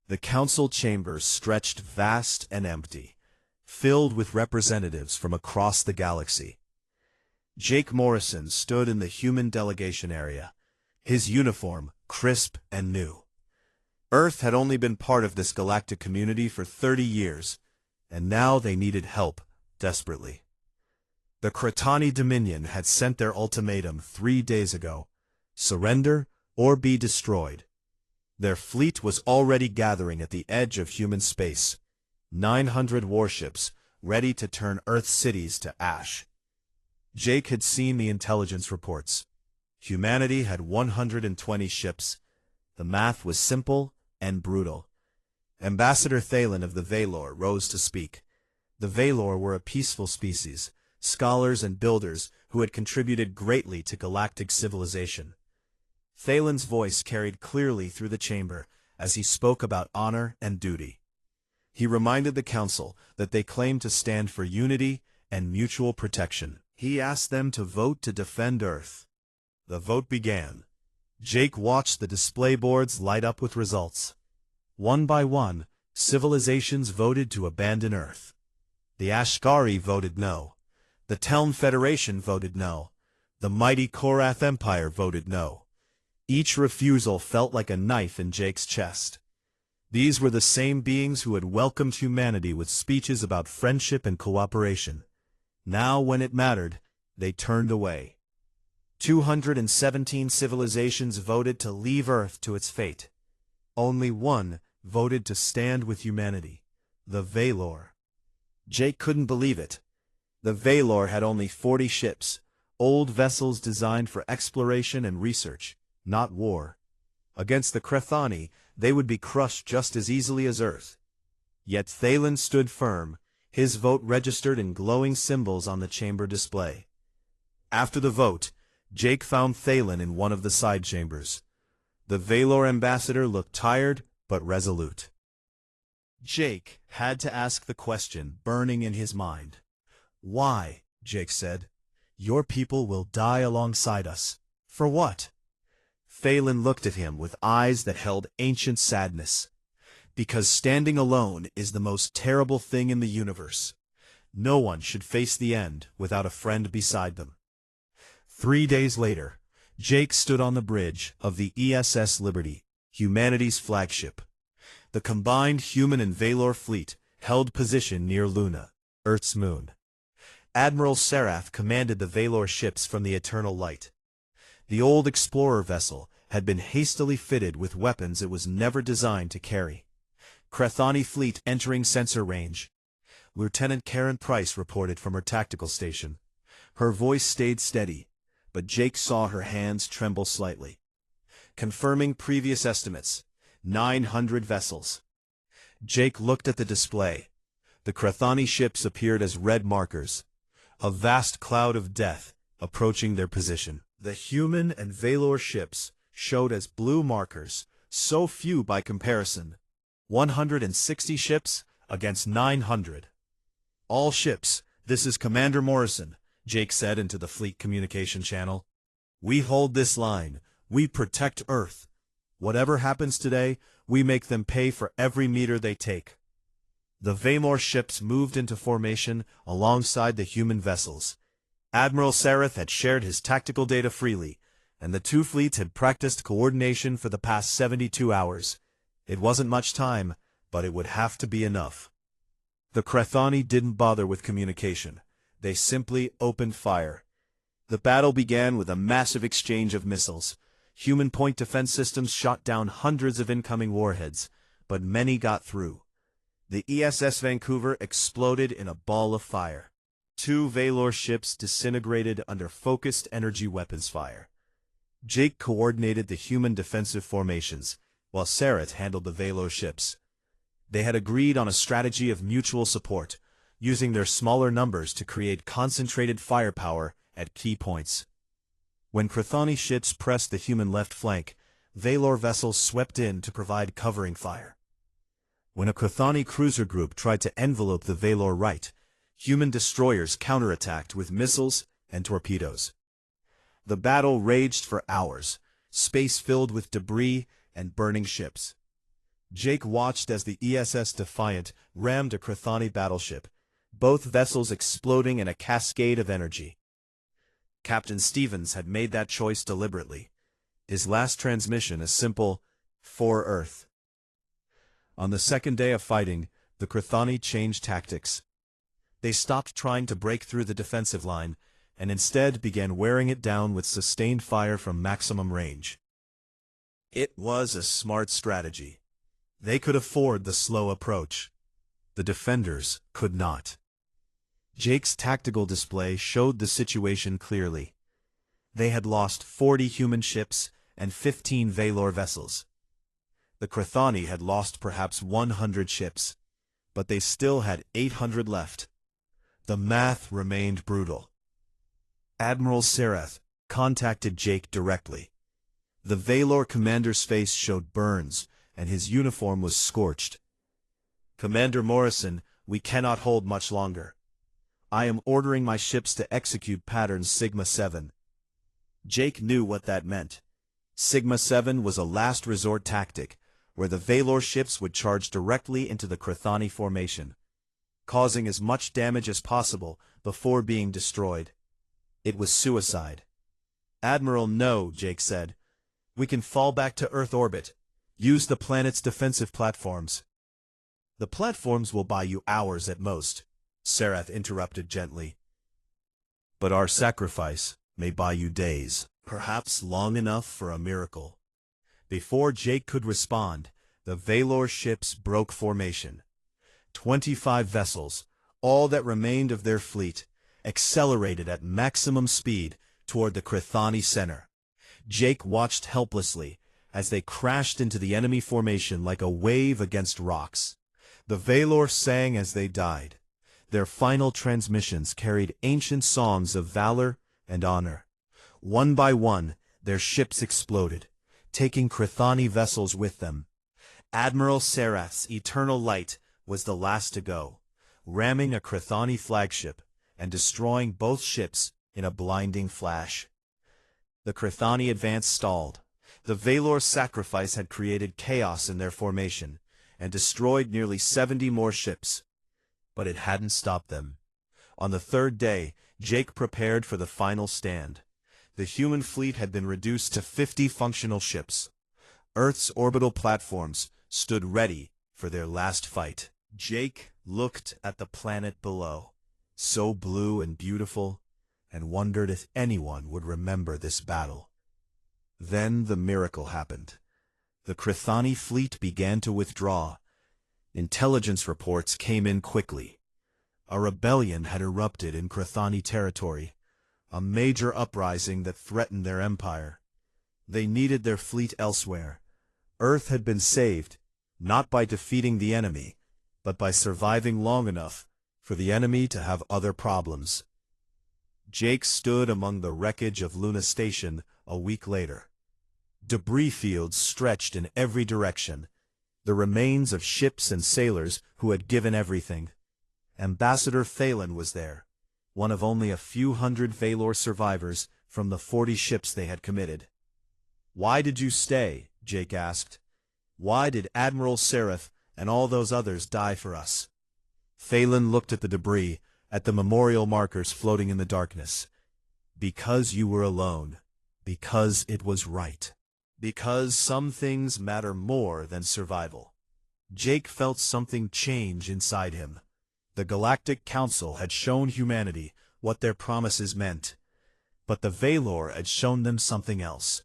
The council chambers stretched vast and empty, filled with representatives from across the galaxy. Jake Morrison stood in the human delegation area, his uniform crisp and new. Earth had only been part of this galactic community for 30 years, and now they needed help desperately. The Kratani Dominion had sent their ultimatum 3 days ago: surrender or be destroyed. Their fleet was already gathering at the edge of human space, 900 warships ready to turn Earth's cities to ash. Jake had seen the intelligence reports. Humanity had 120 ships. The math was simple and brutal. Ambassador Thalen of the Valor rose to speak. The Valor were a peaceful species, scholars and builders who had contributed greatly to galactic civilization. Thalen's voice carried clearly through the chamber as he spoke about honor and duty. He reminded the council that they claimed to stand for unity and mutual protection. He asked them to vote to defend Earth. The vote began. Jake watched the display boards light up with results. One by one, civilizations voted to abandon Earth. The Ashkari voted no. The Teln Federation voted no. The mighty Korath Empire voted no. Each refusal felt like a knife in Jake's chest. These were the same beings who had welcomed humanity with speeches about friendship and cooperation. Now, when it mattered, they turned away. 217 civilizations voted to leave Earth to its fate. Only one voted to stand with humanity: the Valor. Jake couldn't believe it. The Valor had only 40 ships, old vessels designed for exploration and research, not war. Against the Kratani, they would be crushed just as easily as Earth. Yet Thalen stood firm, his vote registered in glowing symbols on the chamber display. After the vote, Jake found Thalen in one of the side chambers. The Valor ambassador looked tired but resolute. Jake had to ask the question burning in his mind. "Why?" Jake said. "Your people will die alongside us. For what?" Thalen looked at him with eyes that held ancient sadness. "Because standing alone is the most terrible thing in the universe. No one should face the end without a friend beside them." 3 days later, Jake stood on the bridge of the ESS Liberty, humanity's flagship. The combined human and Valor fleet held position near Luna, Earth's moon. Admiral Sarath commanded the Valor ships from the Eternal Light. The old explorer vessel had been hastily fitted with weapons it was never designed to carry. Kratani fleet entering sensor range. Lieutenant Karen Price reported from her tactical station. Her voice stayed steady, but Jake saw her hands tremble slightly. Confirming previous estimates, 900 vessels. Jake looked at the display. The Kratani ships appeared as red markers, a vast cloud of death approaching their position. The human and Valor ships showed as blue markers, so few by comparison. 160 ships against 900. "All ships, this is Commander Morrison," Jake said into the fleet communication channel. "We hold this line. We protect Earth. Whatever happens today, we make them pay for every meter they take." The Valor ships moved into formation alongside the human vessels. Admiral Sarath had shared his tactical data freely, and the two fleets had practiced coordination for the past 72 hours. It wasn't much time, but it would have to be enough. The Kratani didn't bother with communication. They simply opened fire. The battle began with a massive exchange of missiles. Human point defense systems shot down hundreds of incoming warheads, but many got through. The ESS Vancouver exploded in a ball of fire. 2 Valor ships disintegrated under focused energy weapons fire. Jake coordinated the human defensive formations, while Sarath handled the Valor ships. They had agreed on a strategy of mutual support, using their smaller numbers to create concentrated firepower at key points. When Kratani ships pressed the human left flank, Valor vessels swept in to provide covering fire. When a Kratani cruiser group tried to envelope the Valor right, human destroyers counterattacked with missiles and torpedoes. The battle raged for hours, space filled with debris and burning ships. Jake watched as the ESS Defiant rammed a Chthoni battleship, both vessels exploding in a cascade of energy. Captain Stevens had made that choice deliberately. His last transmission a simple, "For Earth." On the second day of fighting, the Chthoni changed tactics. They stopped trying to break through the defensive line, and instead began wearing it down with sustained fire from maximum range. It was a smart strategy. They could afford the slow approach. The defenders could not. Jake's tactical display showed the situation clearly. They had lost 40 human ships and 15 Valor vessels. The Chthoni had lost perhaps 100 ships, but they still had 800 left. The math remained brutal. Admiral Serath contacted Jake directly. The Valor commander's face showed burns, and his uniform was scorched. "Commander Morrison, we cannot hold much longer. I am ordering my ships to execute pattern Sigma 7. Jake knew what that meant. Sigma 7 was a last resort tactic, where the Valor ships would charge directly into the Chthoni formation, causing as much damage as possible before being destroyed. It was suicide. "Admiral, no," Jake said. "We can fall back to Earth orbit. Use the planet's defensive platforms." "The platforms will buy you hours at most," Serath interrupted gently. "But our sacrifice may buy you days, perhaps long enough for a miracle." Before Jake could respond, the Valor ships broke formation. 25 vessels, all that remained of their fleet, accelerated at maximum speed toward the Chthoni center. Jake watched helplessly as they crashed into the enemy formation like a wave against rocks. The Valor sang as they died. Their final transmissions carried ancient songs of valor and honor. One by one, their ships exploded, taking Chthoni vessels with them. Admiral Serath's eternal light was the last to go, ramming a Chthoni flagship and destroying both ships in a blinding flash. The Chthoni advance stalled. The Valor's sacrifice had created chaos in their formation and destroyed nearly 70 more ships. But it hadn't stopped them. On the third day, Jake prepared for the final stand. The human fleet had been reduced to 50 functional ships. Earth's orbital platforms stood ready for their last fight. Jake looked at the planet below, so blue and beautiful, and wondered if anyone would remember this battle. Then the miracle happened. The Chthoni fleet began to withdraw. Intelligence reports came in quickly. A rebellion had erupted in Chthoni territory, a major uprising that threatened their empire. They needed their fleet elsewhere. Earth had been saved, not by defeating the enemy, but by surviving long enough for the enemy to have other problems. Jake stood among the wreckage of Luna Station a week later. Debris fields stretched in every direction, the remains of ships and sailors who had given everything. Ambassador Phelan was there, one of only a few hundred Valor survivors from the 40 ships they had committed. "Why did you stay?" Jake asked. "Why did Admiral Serath and all those others die for us?" Phelan looked at the debris, at the memorial markers floating in the darkness. "Because you were alone. Because it was right. Because some things matter more than survival." Jake felt something change inside him. The Galactic Council had shown humanity what their promises meant. But the Valor had shown them something else.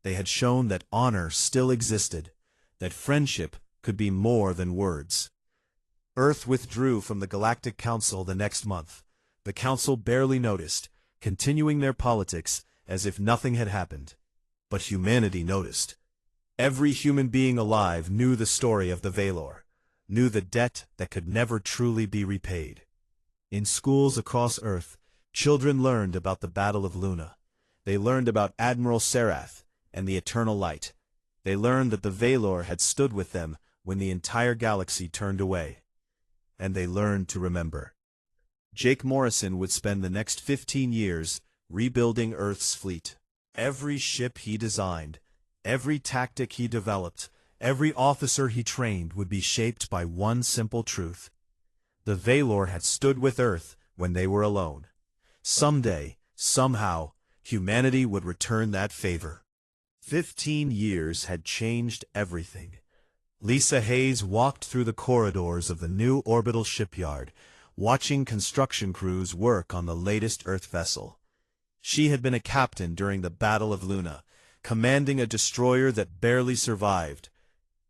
They had shown that honor still existed, that friendship could be more than words. Earth withdrew from the Galactic Council the next month. The Council barely noticed, continuing their politics as if nothing had happened. But humanity noticed. Every human being alive knew the story of the Valor, knew the debt that could never truly be repaid. In schools across Earth, children learned about the Battle of Luna. They learned about Admiral Serath and the Eternal Light. They learned that the Valor had stood with them when the entire galaxy turned away. And they learned to remember. Jake Morrison would spend the next 15 years rebuilding Earth's fleet. Every ship he designed, every tactic he developed, Every officer he trained would be shaped by one simple truth. The Valor had stood with Earth when they were alone. Someday, somehow, humanity would return that favor. 15 years had changed everything. Lisa Hayes walked through the corridors of the new orbital shipyard, watching construction crews work on the latest Earth vessel. She had been a captain during the Battle of Luna, commanding a destroyer that barely survived.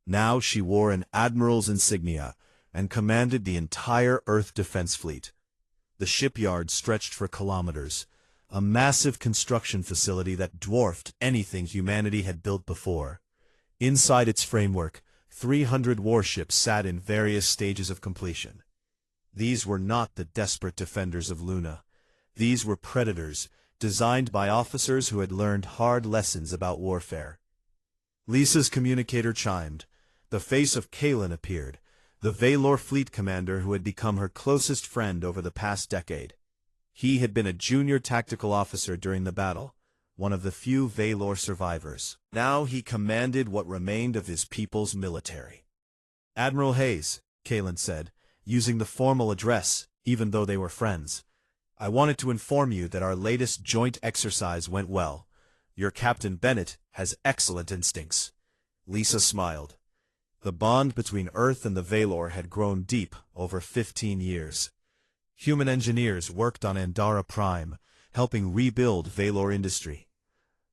Now she wore an admiral's insignia and commanded the entire Earth defense fleet. The shipyard stretched for kilometers, a massive construction facility that dwarfed anything humanity had built before. Inside its framework, 300 warships sat in various stages of completion. These were not the desperate defenders of Luna. These were predators, designed by officers who had learned hard lessons about warfare. Lisa's communicator chimed. The face of Kaelin appeared, the Valor fleet commander who had become her closest friend over the past decade. He had been a junior tactical officer during the battle, one of the few Valor survivors. Now he commanded what remained of his people's military. Admiral Hayes, Kaelin said, using the formal address, even though they were friends. I wanted to inform you that our latest joint exercise went well. Your Captain Bennett has excellent instincts. Lisa smiled. The bond between Earth and the Valor had grown deep over 15 years. Human engineers worked on Andara Prime, helping rebuild Valor industry.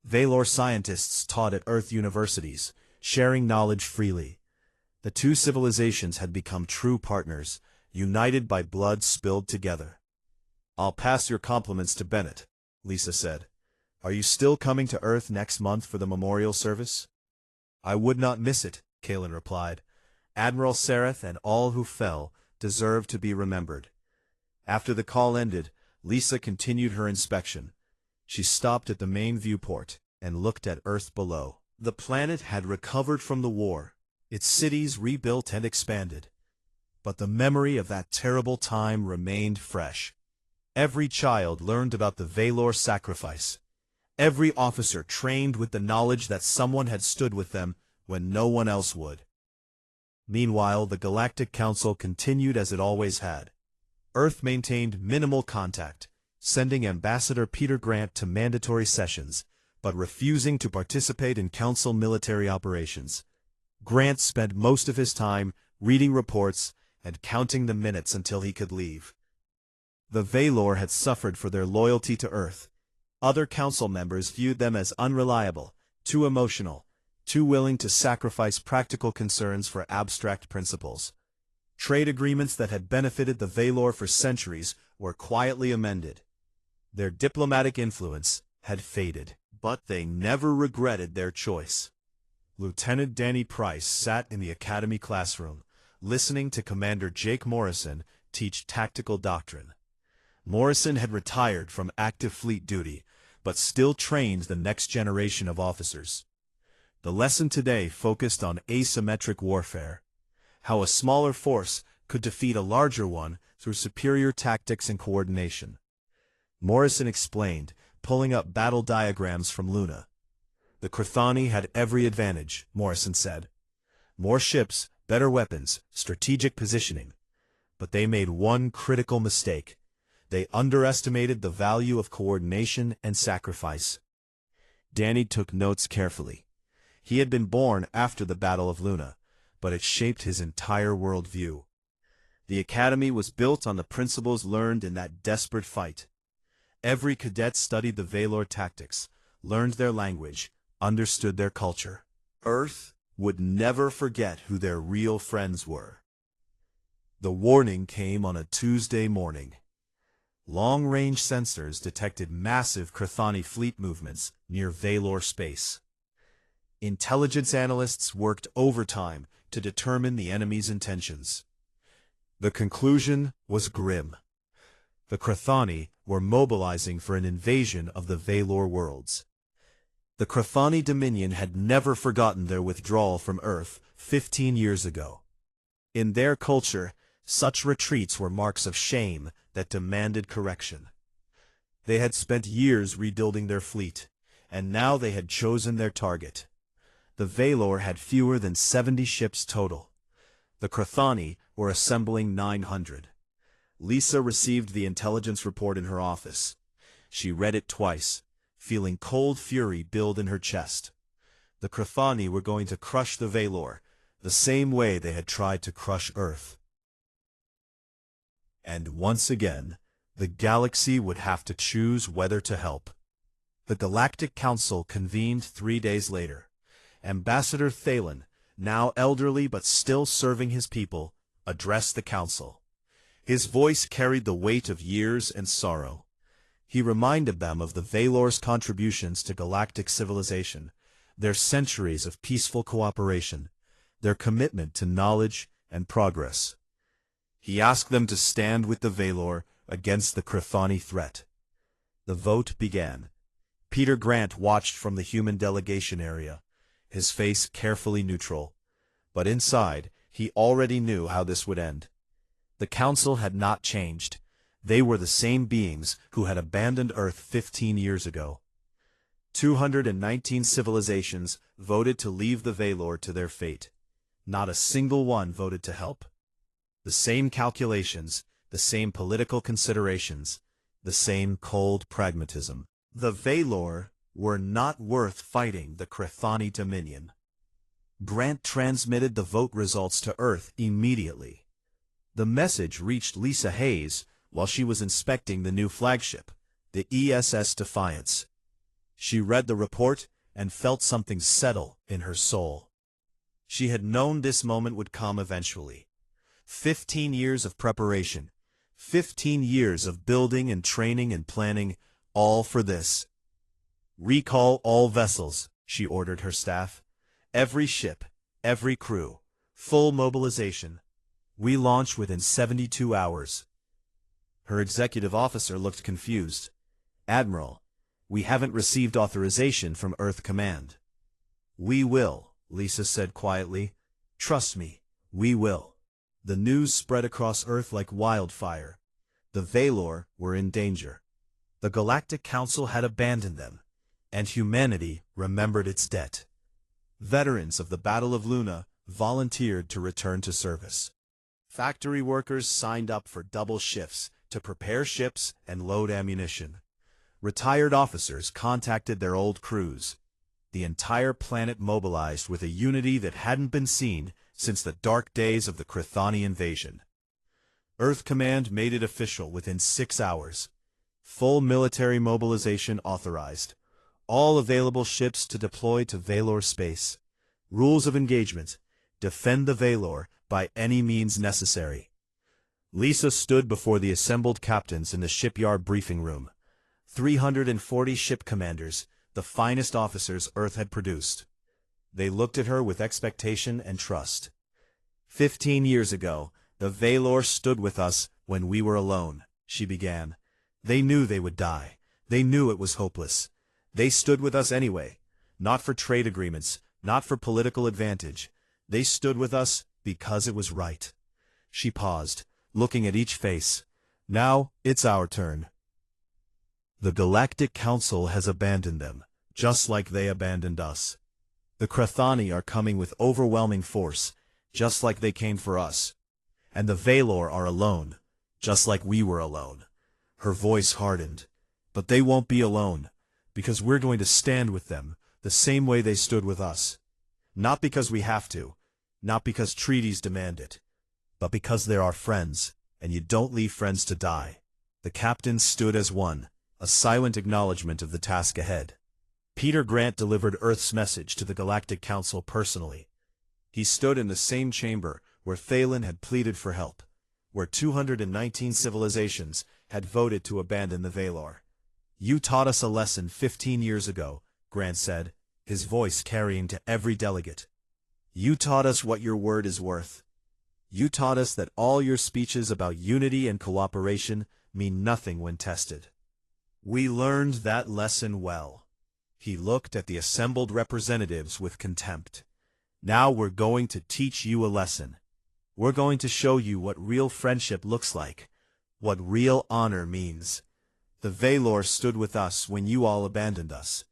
Valor scientists taught at Earth universities, sharing knowledge freely. The two civilizations had become true partners, united by blood spilled together. I'll pass your compliments to Bennett, Lisa said. Are you still coming to Earth next month for the memorial service? I would not miss it, Kaelin replied. Admiral Sereth and all who fell deserve to be remembered. After the call ended, Lisa continued her inspection. She stopped at the main viewport and looked at Earth below. The planet had recovered from the war, its cities rebuilt and expanded. But the memory of that terrible time remained fresh. Every child learned about the Valor sacrifice. Every officer trained with the knowledge that someone had stood with them when no one else would. Meanwhile, the Galactic Council continued as it always had. Earth maintained minimal contact, sending Ambassador Peter Grant to mandatory sessions, but refusing to participate in Council military operations. Grant spent most of his time reading reports and counting the minutes until he could leave. The Valor had suffered for their loyalty to Earth. Other Council members viewed them as unreliable, too emotional, too willing to sacrifice practical concerns for abstract principles. Trade agreements that had benefited the Valor for centuries were quietly amended. Their diplomatic influence had faded, but they never regretted their choice. Lieutenant Danny Price sat in the Academy classroom, listening to Commander Jake Morrison teach tactical doctrine. Morrison had retired from active fleet duty, but still trained the next generation of officers. The lesson today focused on asymmetric warfare, how a smaller force could defeat a larger one through superior tactics and coordination. Morrison explained, pulling up battle diagrams from Luna. The Chthoni had every advantage, Morrison said. More ships, better weapons, strategic positioning. But they made one critical mistake. They underestimated the value of coordination and sacrifice. Danny took notes carefully. He had been born after the Battle of Luna, but it shaped his entire worldview. The Academy was built on the principles learned in that desperate fight. Every cadet studied the Valor tactics, learned their language, understood their culture. Earth would never forget who their real friends were. The warning came on a Tuesday morning. Long-range sensors detected massive Chthoni fleet movements near Valor space. Intelligence analysts worked overtime to determine the enemy's intentions. The conclusion was grim. The Chthoni were mobilizing for an invasion of the Valor worlds. The Chthoni Dominion had never forgotten their withdrawal from Earth 15 years ago. In their culture, such retreats were marks of shame that demanded correction. They had spent years rebuilding their fleet, and now they had chosen their target. The Valor had fewer than 70 ships total. The Chthoni were assembling 900. Lisa received the intelligence report in her office. She read it twice, feeling cold fury build in her chest. The Chthoni were going to crush the Valor, the same way they had tried to crush Earth. And once again, the galaxy would have to choose whether to help. The Galactic Council convened 3 days later. Ambassador Thalen, now elderly but still serving his people, addressed the council. His voice carried the weight of years and sorrow. He reminded them of the Valor's contributions to galactic civilization, their centuries of peaceful cooperation, their commitment to knowledge and progress. He asked them to stand with the Valor against the Chthoni threat. The vote began. Peter Grant watched from the human delegation area, his face carefully neutral. But inside, he already knew how this would end. The Council had not changed. They were the same beings who had abandoned Earth 15 years ago. 219 civilizations voted to leave the Valor to their fate. Not a single one voted to help. The same calculations, the same political considerations, the same cold pragmatism. The Valor were not worth fighting the Chthoni Dominion. Grant transmitted the vote results to Earth immediately. The message reached Lisa Hayes while she was inspecting the new flagship, the ESS Defiance. She read the report and felt something settle in her soul. She had known this moment would come eventually. 15 years of preparation, 15 years of building and training and planning, all for this. "Recall all vessels," she ordered her staff. "Every ship, every crew, full mobilization. We launch within 72 hours. Her executive officer looked confused. "Admiral, we haven't received authorization from Earth Command." "We will," Lisa said quietly. "Trust me, we will." The news spread across Earth like wildfire. The Valor were in danger. The Galactic Council had abandoned them, and humanity remembered its debt. Veterans of the Battle of Luna volunteered to return to service. Factory workers signed up for double shifts to prepare ships and load ammunition. Retired officers contacted their old crews. The entire planet mobilized with a unity that hadn't been seen since the dark days of the Chthoni invasion. Earth Command made it official within 6 hours. Full military mobilization authorized. All available ships to deploy to Valor space. Rules of engagement: defend the Valor by any means necessary. Lisa stood before the assembled captains in the shipyard briefing room. 340 ship commanders, the finest officers Earth had produced. They looked at her with expectation and trust. 15 years ago, the Valor stood with us when we were alone, she began. They knew they would die. They knew it was hopeless. They stood with us anyway, not for trade agreements, not for political advantage. They stood with us because it was right. She paused, looking at each face. Now, it's our turn. The Galactic Council has abandoned them, just like they abandoned us. The Chthoni are coming with overwhelming force, just like they came for us. And the Valor are alone, just like we were alone. Her voice hardened. But they won't be alone, because we're going to stand with them, the same way they stood with us. Not because we have to, not because treaties demand it, but because they're our friends, and you don't leave friends to die. The captains stood as one, a silent acknowledgement of the task ahead. Peter Grant delivered Earth's message to the Galactic Council personally. He stood in the same chamber where Thalen had pleaded for help, where 219 civilizations had voted to abandon the Valor. "You taught us a lesson 15 years ago," Grant said, his voice carrying to every delegate. "You taught us what your word is worth. You taught us that all your speeches about unity and cooperation mean nothing when tested. We learned that lesson well." He looked at the assembled representatives with contempt. "Now we're going to teach you a lesson. We're going to show you what real friendship looks like, what real honor means. The Valor stood with us when you all abandoned us.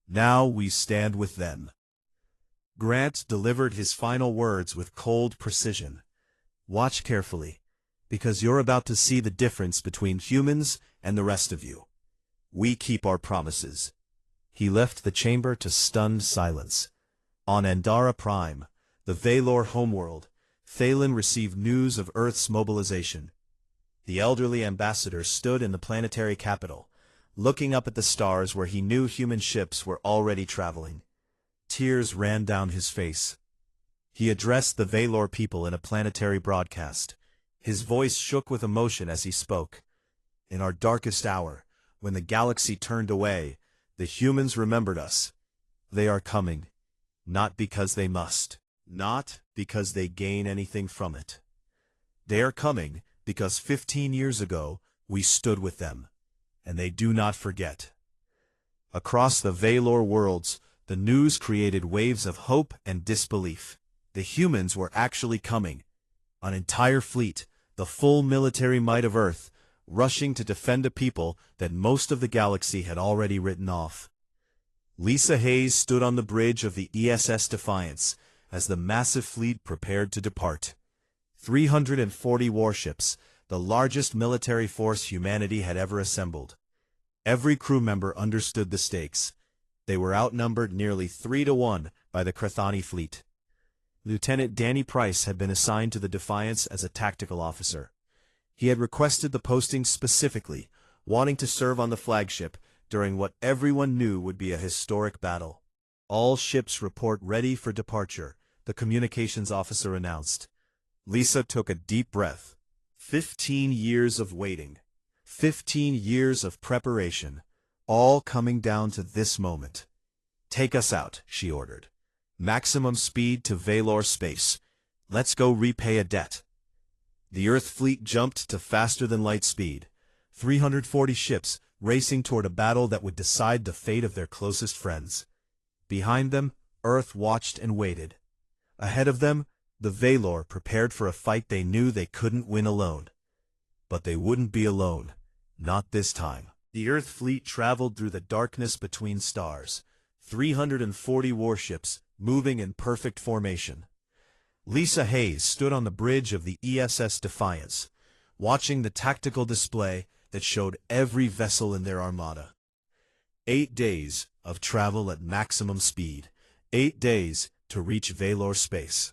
Now we stand with them." Grant delivered his final words with cold precision. Watch carefully, because you're about to see the difference between humans and the rest of you. We keep our promises. He left the chamber to stunned silence. On Andara Prime, the Valor homeworld, Thalen received news of Earth's mobilization. The elderly ambassador stood in the planetary capital, looking up at the stars where he knew human ships were already traveling. Tears ran down his face. He addressed the Valor people in a planetary broadcast. His voice shook with emotion as he spoke. In our darkest hour, when the galaxy turned away, the humans remembered us. They are coming, not because they must, not because they gain anything from it. They are coming because 15 years ago we stood with them, and they do not forget. Across the Valor worlds, the news created waves of hope and disbelief. The humans were actually coming. An entire fleet, the full military might of Earth, rushing to defend a people that most of the galaxy had already written off. Lisa Hayes stood on the bridge of the ESS Defiance as the massive fleet prepared to depart. 340 warships, the largest military force humanity had ever assembled. Every crew member understood the stakes. They were outnumbered nearly 3-1 by the Krathani fleet. Lieutenant Danny Price had been assigned to the Defiance as a tactical officer. He had requested the posting specifically, wanting to serve on the flagship during what everyone knew would be a historic battle. All ships report ready for departure, the communications officer announced. Lisa took a deep breath. 15 years of waiting. 15 years of preparation. All coming down to this moment. Take us out, she ordered. Maximum speed to Valor space. Let's go repay a debt. The Earth fleet jumped to faster-than-light speed. 340 ships racing toward a battle that would decide the fate of their closest friends. Behind them, Earth watched and waited. Ahead of them, the Valor prepared for a fight they knew they couldn't win alone. But they wouldn't be alone. Not this time. The Earth fleet traveled through the darkness between stars. 340 warships, moving in perfect formation. Lisa Hayes stood on the bridge of the ESS Defiance, watching the tactical display that showed every vessel in their armada. 8 days of travel at maximum speed. 8 days to reach Valor space.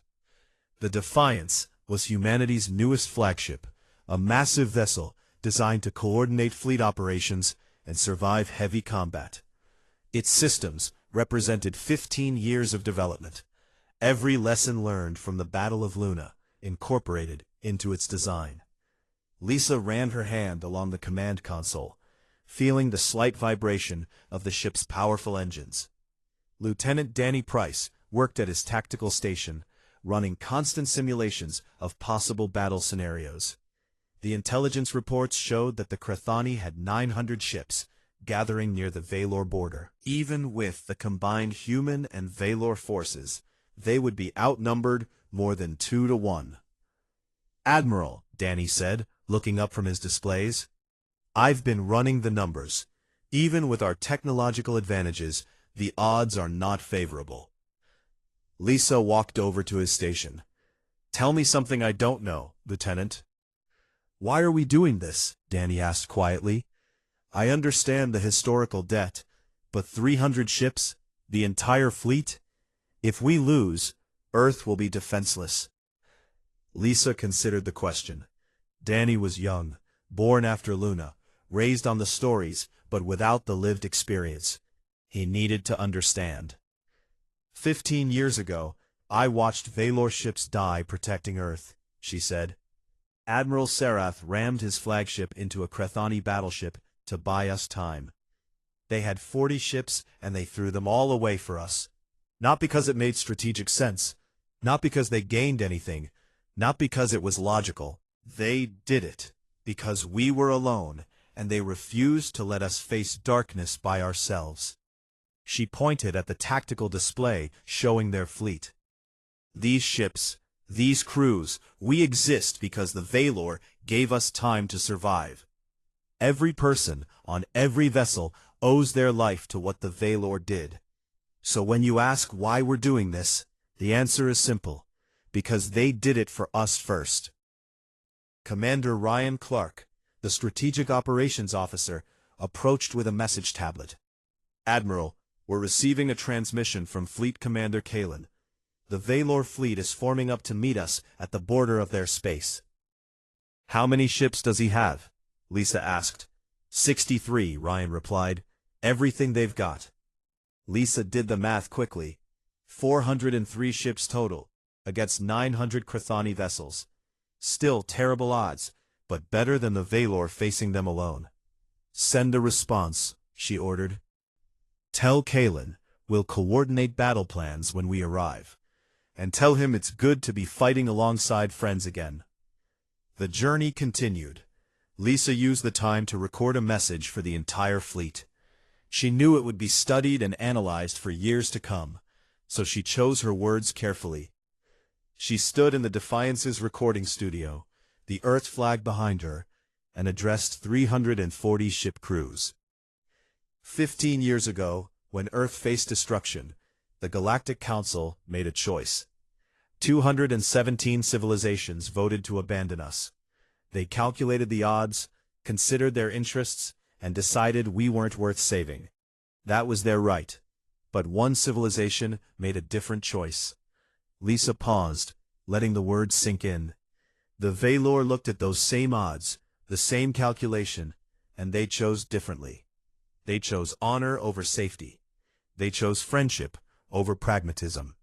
The Defiance was humanity's newest flagship, a massive vessel designed to coordinate fleet operations and survive heavy combat. Its systems represented 15 years of development, every lesson learned from the Battle of Luna incorporated into its design. Lisa ran her hand along the command console, feeling the slight vibration of the ship's powerful engines. Lieutenant Danny Price worked at his tactical station, running constant simulations of possible battle scenarios. The intelligence reports showed that the Krathani had 900 ships gathering near the Valor border. Even with the combined human and Valor forces, they would be outnumbered more than 2-1. Admiral, Danny said, looking up from his displays, I've been running the numbers. Even with our technological advantages, the odds are not favorable. Lisa walked over to his station. Tell me something I don't know, Lieutenant. Why are we doing this? Danny asked quietly. I understand the historical debt, but 300 ships, the entire fleet? If we lose, Earth will be defenseless. Lisa considered the question. Danny was young, born after Luna, raised on the stories, but without the lived experience. He needed to understand. 15 years ago, I watched Valor ships die protecting Earth, she said. Admiral Serath rammed his flagship into a Krathani battleship to buy us time. They had 40 ships, and they threw them all away for us. Not because it made strategic sense, not because they gained anything, not because it was logical. They did it because we were alone, and they refused to let us face darkness by ourselves. She pointed at the tactical display showing their fleet. These ships, these crews, we exist because the Valor gave us time to survive. Every person on every vessel owes their life to what the Valor did. So when you ask why we're doing this, The answer is simple. Because they did it for us first. Commander Ryan Clark, the Strategic Operations Officer, approached with a message tablet. Admiral, we're receiving a transmission from Fleet Commander Kalen. The Valor fleet is forming up to meet us at the border of their space. How many ships does he have? Lisa asked. 63, Ryan replied. Everything they've got. Lisa did the math quickly. 403 ships total, against 900 Krathani vessels. Still terrible odds, but better than the Valor facing them alone. Send a response, she ordered. Tell Kalen we'll coordinate battle plans when we arrive. And tell him it's good to be fighting alongside friends again. The journey continued. Lisa used the time to record a message for the entire fleet. She knew it would be studied and analyzed for years to come, so she chose her words carefully. She stood in the Defiance's recording studio, the Earth flag behind her, and addressed 340 ship crews. 15 years ago, when Earth faced destruction, the Galactic Council made a choice. 217 civilizations voted to abandon us. They calculated the odds, considered their interests, and decided we weren't worth saving. That was their right. But one civilization made a different choice. Lisa paused, letting the words sink in. The Valor looked at those same odds, the same calculation, and they chose differently. They chose honor over safety. They chose friendship over pragmatism.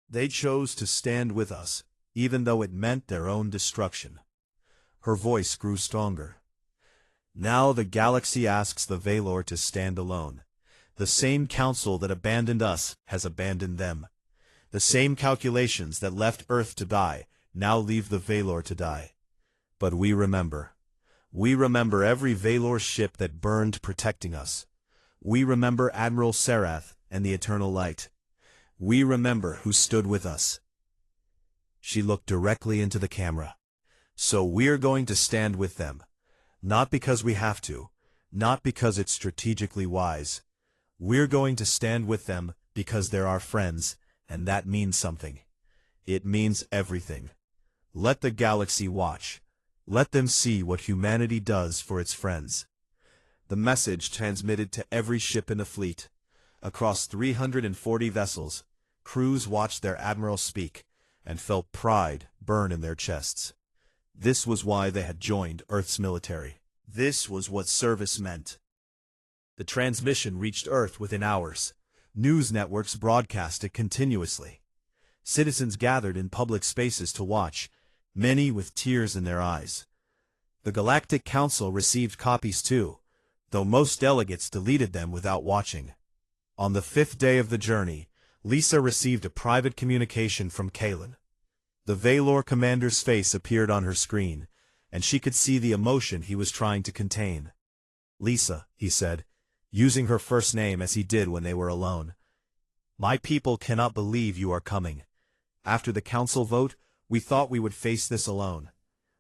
They chose to stand with us, even though it meant their own destruction. Her voice grew stronger. Now the galaxy asks the Valor to stand alone. The same council that abandoned us has abandoned them. The same calculations that left Earth to die now leave the Valor to die. But we remember. We remember every Valor ship that burned protecting us. We remember Admiral Serath and the Eternal Light. We remember who stood with us. She looked directly into the camera. So we're going to stand with them. Not because we have to. Not because it's strategically wise. We're going to stand with them because they're our friends, and that means something. It means everything. Let the galaxy watch. Let them see what humanity does for its friends. The message transmitted to every ship in the fleet. Across 340 vessels, crews watched their admiral speak, and felt pride burn in their chests. This was why they had joined Earth's military. This was what service meant. The transmission reached Earth within hours. News networks broadcast it continuously. Citizens gathered in public spaces to watch, many with tears in their eyes. The Galactic Council received copies too, though most delegates deleted them without watching. On the 5th day of the journey, Lisa received a private communication from Kalen. The Valor commander's face appeared on her screen, and she could see the emotion he was trying to contain. Lisa, he said, using her first name as he did when they were alone. My people cannot believe you are coming. After the council vote, we thought we would face this alone.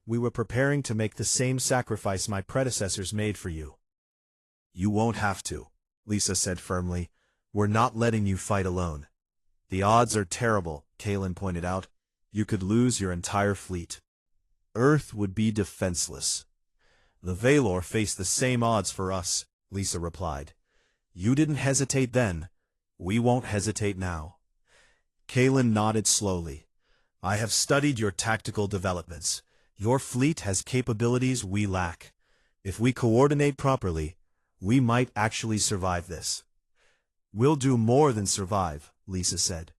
We were preparing to make the same sacrifice my predecessors made for you. You won't have to, Lisa said firmly. We're not letting you fight alone. The odds are terrible, Kalen pointed out. You could lose your entire fleet. Earth would be defenseless. The Valor faced the same odds for us, Lisa replied. You didn't hesitate then. We won't hesitate now. Kalen nodded slowly. I have studied your tactical developments. Your fleet has capabilities we lack. If we coordinate properly, we might actually survive this. We'll do more than survive, Lisa said.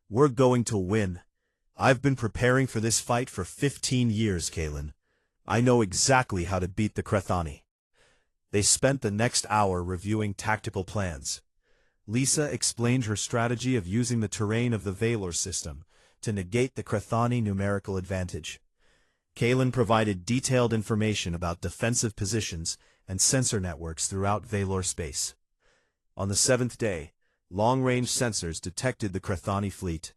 We're going to win. I've been preparing for this fight for 15 years, Kalen. I know exactly how to beat the Krathani. They spent the next hour reviewing tactical plans. Lisa explained her strategy of using the terrain of the Valor system to negate the Krathani numerical advantage. Kalen provided detailed information about defensive positions and sensor networks throughout Valor space. On the 7th day, long-range sensors detected the Krathani fleet,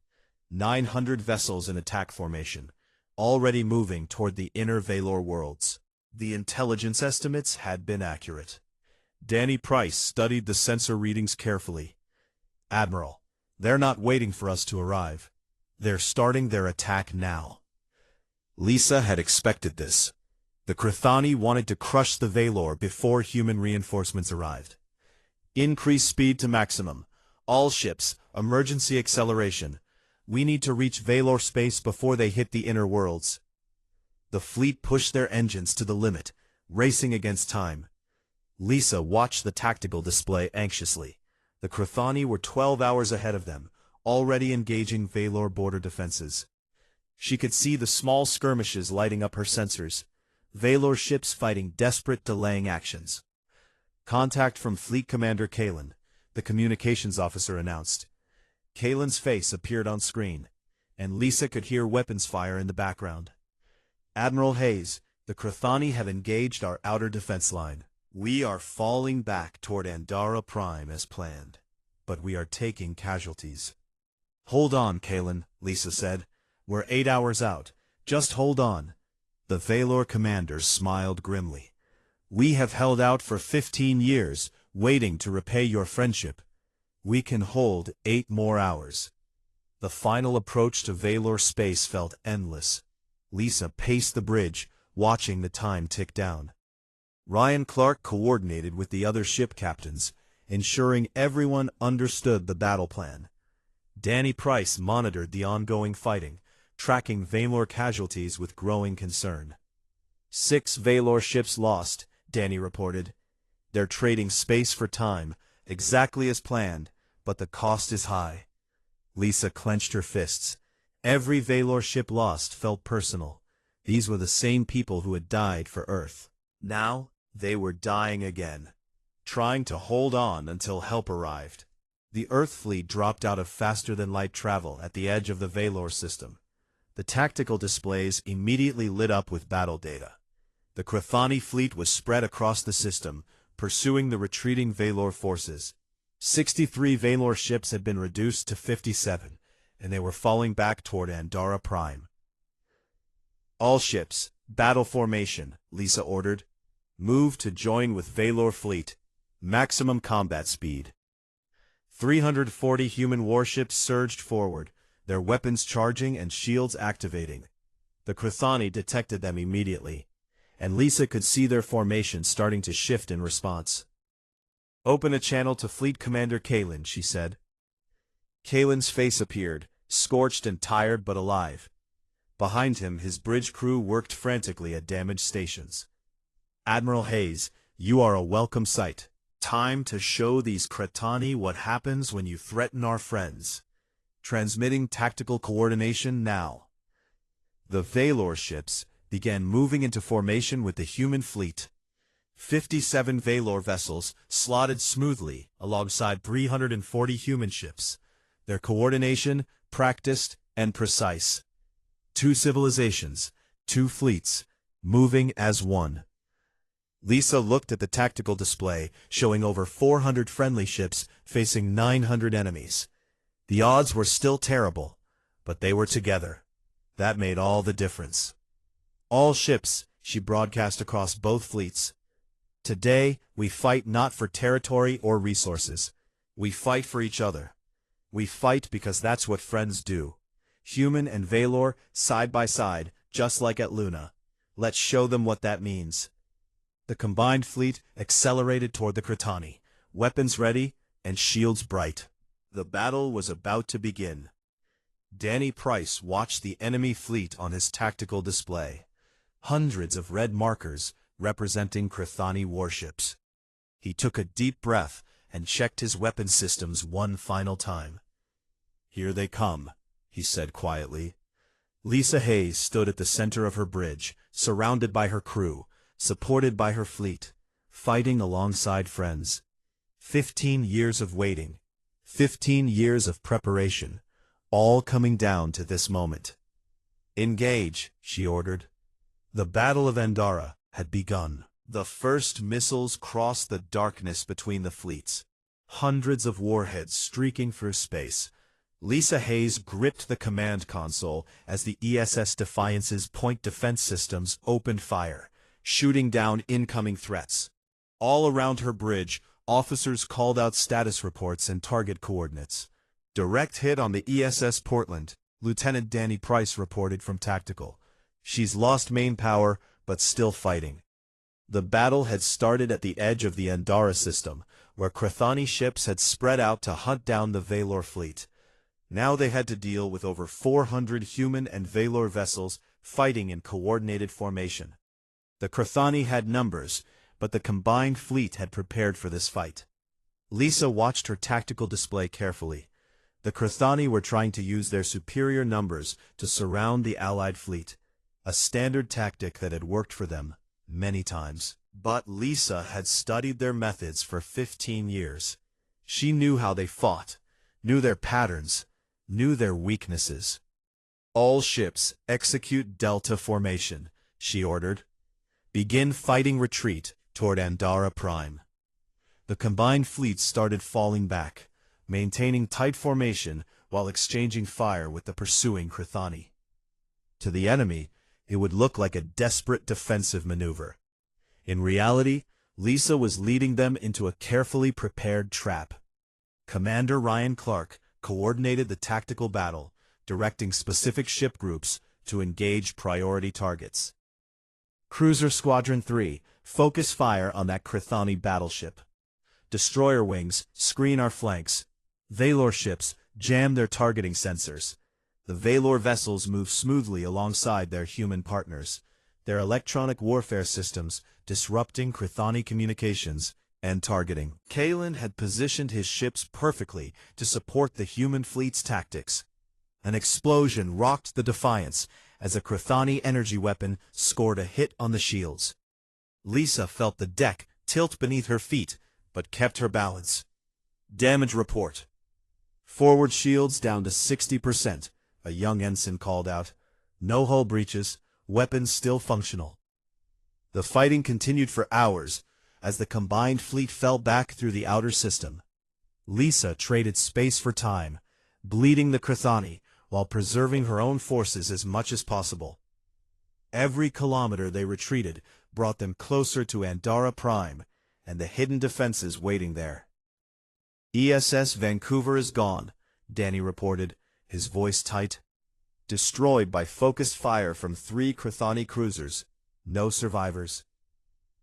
900 vessels in attack formation, already moving toward the inner Valor worlds. The intelligence estimates had been accurate. Danny Price studied the sensor readings carefully. Admiral, they're not waiting for us to arrive. They're starting their attack now. Lisa had expected this. The Crithani wanted to crush the Valor before human reinforcements arrived. Increase speed to maximum. All ships, emergency acceleration. We need to reach Valor space before they hit the inner worlds. The fleet pushed their engines to the limit, racing against time. Lisa watched the tactical display anxiously. The Crithani were 12 hours ahead of them, already engaging Valor border defenses. She could see the small skirmishes lighting up her sensors. Valor ships fighting desperate delaying actions. Contact from Fleet Commander Kalen, the communications officer announced. Kalen's face appeared on screen, and Lisa could hear weapons fire in the background. Admiral Hayes, the Crithani have engaged our outer defense line. We are falling back toward Andara Prime as planned, but we are taking casualties. Hold on, Kalen, Lisa said. We're 8 hours out. Just hold on. The Valor commanders smiled grimly. We have held out for 15 years, waiting to repay your friendship. We can hold 8 more hours. The final approach to Valor space felt endless. Lisa paced the bridge, watching the time tick down. Ryan Clark coordinated with the other ship captains, ensuring everyone understood the battle plan. Danny Price monitored the ongoing fighting, tracking Valor casualties with growing concern. 6 Valor ships lost, Danny reported. They're trading space for time, exactly as planned, but the cost is high. Lisa clenched her fists. Every Valor ship lost felt personal. These were the same people who had died for Earth. Now, they were dying again, trying to hold on until help arrived. The Earth fleet dropped out of faster-than-light travel at the edge of the Valor system. The tactical displays immediately lit up with battle data. The Crithani fleet was spread across the system, pursuing the retreating Valor forces. 63 Valor ships had been reduced to 57, and they were falling back toward Andara Prime. All ships, battle formation, Lisa ordered. Move to join with Valor fleet. Maximum combat speed. 340 human warships surged forward, their weapons charging and shields activating. The Crithani detected them immediately, and Lisa could see their formation starting to shift in response. Open a channel to Fleet Commander Kalen, she said. Kalen's face appeared, scorched and tired but alive. Behind him, his bridge crew worked frantically at damaged stations. Admiral Hayes, you are a welcome sight. Time to show these Crithani what happens when you threaten our friends. Transmitting tactical coordination now. The Valor ships began moving into formation with the human fleet. 57 Valor vessels slotted smoothly alongside 340 human ships. Their coordination practiced and precise. 2 civilizations, 2 fleets, moving as one. Lisa looked at the tactical display, showing over 400 friendly ships facing 900 enemies. The odds were still terrible, but they were together. That made all the difference. All ships, she broadcast across both fleets. Today, we fight not for territory or resources. We fight for each other. We fight because that's what friends do. Human and Valor, side by side, just like at Luna. Let's show them what that means. The combined fleet accelerated toward the Crithani, weapons ready and shields bright. The battle was about to begin. Danny Price watched the enemy fleet on his tactical display. Hundreds of red markers representing Crithani warships. He took a deep breath and checked his weapon systems one final time. Here they come, he said quietly. Lisa Hayes stood at the center of her bridge, surrounded by her crew, supported by her fleet, fighting alongside friends. 15 years of waiting, 15 years of preparation, all coming down to this moment. Engage, she ordered. The Battle of Andara had begun. The first missiles crossed the darkness between the fleets. Hundreds of warheads streaking through space. Lisa Hayes gripped the command console as the ESS Defiance's point defense systems opened fire, shooting down incoming threats. All around her bridge, officers called out status reports and target coordinates. Direct hit on the ESS Portland, Lieutenant Danny Price reported from Tactical. She's lost main power, but still fighting. The battle had started at the edge of the Andara system, where Krathani ships had spread out to hunt down the Valor fleet. Now they had to deal with over 400 human and Valor vessels fighting in coordinated formation. The Krathani had numbers, but the combined fleet had prepared for this fight. Lisa watched her tactical display carefully. The Krathani were trying to use their superior numbers to surround the Allied fleet, a standard tactic that had worked for them many times. But Lisa had studied their methods for 15 years. She knew how they fought, knew their patterns, knew their weaknesses. All ships execute Delta formation, she ordered. Begin fighting retreat toward Andara Prime. The combined fleets started falling back, maintaining tight formation while exchanging fire with the pursuing Krathani. To the enemy, it would look like a desperate defensive maneuver. In reality, Lisa was leading them into a carefully prepared trap. Commander Ryan Clark coordinated the tactical battle, directing specific ship groups to engage priority targets. Cruiser Squadron 3, focus fire on that Krathani battleship. Destroyer wings, screen our flanks. Valor ships, jam their targeting sensors. The Valor vessels move smoothly alongside their human partners, their electronic warfare systems disrupting Krathani communications and targeting. Kalen had positioned his ships perfectly to support the human fleet's tactics. An explosion rocked the Defiance as a Krathani energy weapon scored a hit on the shields. Lisa felt the deck tilt beneath her feet, but kept her balance. Damage report. Forward shields down to 60%, a young ensign called out. No hull breaches, weapons still functional. The fighting continued for hours as the combined fleet fell back through the outer system. Lisa traded space for time, bleeding the Krathani while preserving her own forces as much as possible. Every kilometer they retreated brought them closer to Andara Prime and the hidden defenses waiting there. ESS Vancouver is gone, Danny reported, his voice tight. Destroyed by focused fire from 3 Krathani cruisers. No survivors.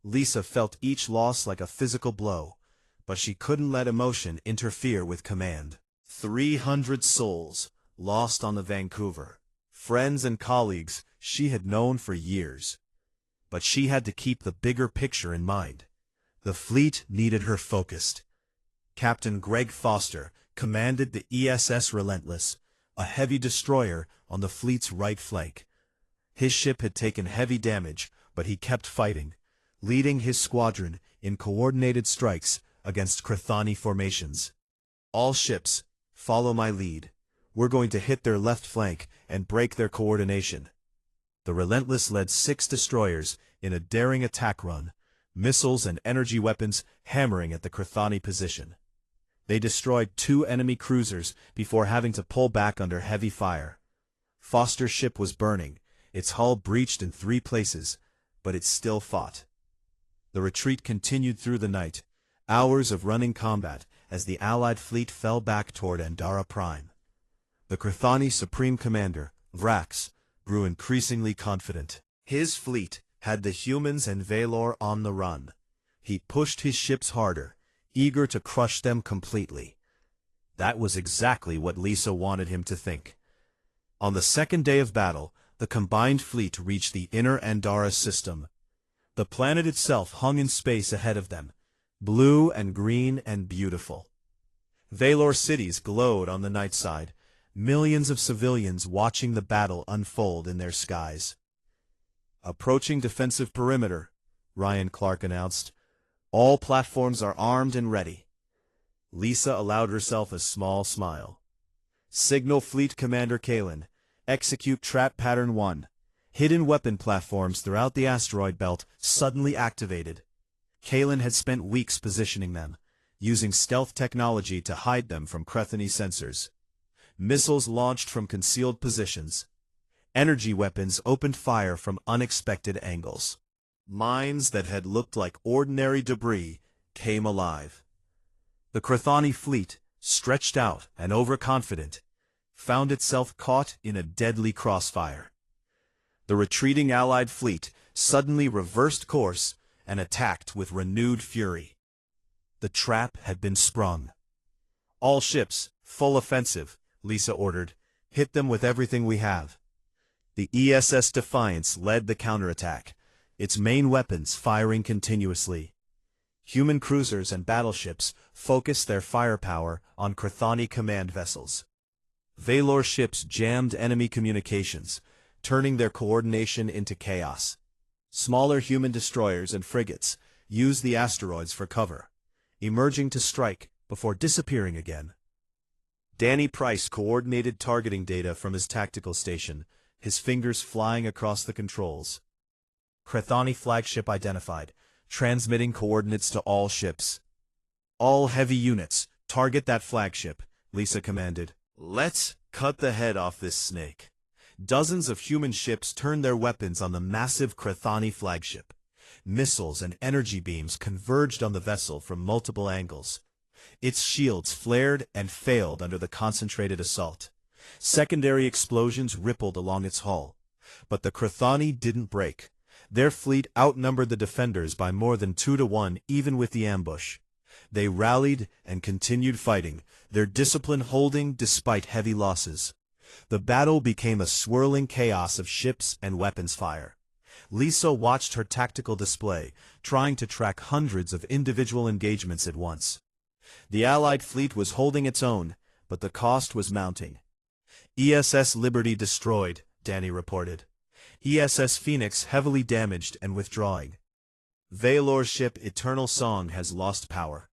Lisa felt each loss like a physical blow, but she couldn't let emotion interfere with command. 300 souls lost on the Vancouver, friends and colleagues she had known for years. But she had to keep the bigger picture in mind. The fleet needed her focused. Captain Greg Foster commanded the ESS Relentless, a heavy destroyer on the fleet's right flank. His ship had taken heavy damage, but he kept fighting, leading his squadron in coordinated strikes against Krathani formations. All ships, follow my lead. We're going to hit their left flank and break their coordination. The Relentless led 6 destroyers in a daring attack run, missiles and energy weapons hammering at the Krathani position. They destroyed 2 enemy cruisers before having to pull back under heavy fire. Foster's ship was burning, its hull breached in 3 places, but it still fought. The retreat continued through the night, hours of running combat as the Allied fleet fell back toward Andara Prime. The Krathani Supreme Commander, Vrax, grew increasingly confident. His fleet had the humans and Valor on the run. He pushed his ships harder, eager to crush them completely. That was exactly what Lisa wanted him to think. On the second day of battle, the combined fleet reached the inner Andara system. The planet itself hung in space ahead of them, blue and green and beautiful. Valor cities glowed on the night side, millions of civilians watching the battle unfold in their skies. Approaching defensive perimeter, Ryan Clark announced. All platforms are armed and ready. Lisa allowed herself a small smile. Signal Fleet Commander Kalen, execute Trap Pattern 1. Hidden weapon platforms throughout the asteroid belt suddenly activated. Kalen had spent weeks positioning them, using stealth technology to hide them from Krathani sensors. Missiles launched from concealed positions. Energy weapons opened fire from unexpected angles. Mines that had looked like ordinary debris came alive. The Krathani fleet, stretched out and overconfident, found itself caught in a deadly crossfire. The retreating Allied fleet suddenly reversed course and attacked with renewed fury. The trap had been sprung. "All ships, full offensive," Lisa ordered. "Hit them with everything we have." The ESS Defiance led the counterattack, its main weapons firing continuously. Human cruisers and battleships focused their firepower on Chthoni command vessels. Valor ships jammed enemy communications, turning their coordination into chaos. Smaller human destroyers and frigates used the asteroids for cover, emerging to strike before disappearing again. Danny Price coordinated targeting data from his tactical station, his fingers flying across the controls. Chthoni flagship identified, transmitting coordinates to all ships. "All heavy units, target that flagship," Lisa commanded. "Let's cut the head off this snake." Dozens of human ships turned their weapons on the massive Chthoni flagship. Missiles and energy beams converged on the vessel from multiple angles. Its shields flared and failed under the concentrated assault. Secondary explosions rippled along its hull. But the Chthoni didn't break. Their fleet outnumbered the defenders by more than 2-1 even with the ambush. They rallied and continued fighting, their discipline holding despite heavy losses. The battle became a swirling chaos of ships and weapons fire. Lisa watched her tactical display, trying to track hundreds of individual engagements at once. The Allied fleet was holding its own, but the cost was mounting. "ESS Liberty destroyed," Danny reported. "ESS Phoenix heavily damaged and withdrawing. Valor ship Eternal Song has lost power."